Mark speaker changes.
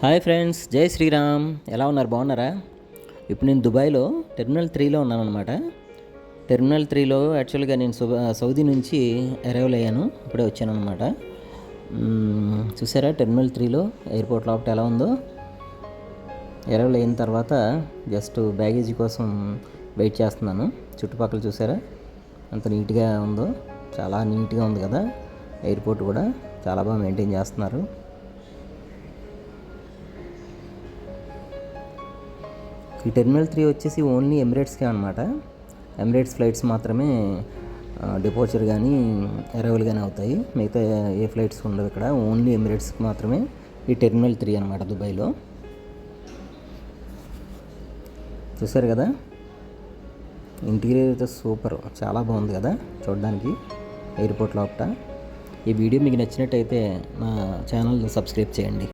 Speaker 1: Hi friends, జై శ్రీరామ్. ఎలా ఉన్నారు? బాగున్నారా? ఇప్పుడు నేను దుబాయ్లో టెర్మినల్ 3లో ఉన్నానన్నమాట. టెర్మినల్ 3లో యాక్చువల్గా నేను సౌదీ నుంచి అరైవల్ అయ్యాను. ఇప్పుడే వచ్చాను అనమాట. చూసారా టెర్మినల్ 3లో ఎయిర్పోర్ట్ లోపల ఎలా ఉందో. అరైవల్ అయిన తర్వాత జస్ట్ బ్యాగేజీ కోసం వెయిట్ చేస్తున్నాను. చుట్టుపక్కల చూసారా అంత నీట్గా ఉందో. చాలా నీట్గా ఉంది కదా. ఎయిర్పోర్ట్ కూడా చాలా బాగా మెయింటైన్ చేస్తున్నారు. ఈ టెర్మినల్ 3 వచ్చేసి ఓన్లీ ఎమిరేట్స్కే అనమాట. ఎమిరేట్స్ ఫ్లైట్స్ మాత్రమే డిపోచర్ కానీ అరైవల్ కానీ అవుతాయి. మిగతా ఏ ఫ్లైట్స్ ఉండవు ఇక్కడ. ఓన్లీ ఎమిరేట్స్కి మాత్రమే ఈ టెర్మినల్ 3 అనమాట దుబాయ్లో. చూసారు కదా, ఇంటీరియర్ అయితే సూపర్, చాలా బాగుంది కదా చూడడానికి ఎయిర్పోర్ట్ లోపల. ఈ వీడియో మీకు నచ్చినట్టయితే నా ఛానల్ సబ్స్క్రైబ్ చేయండి.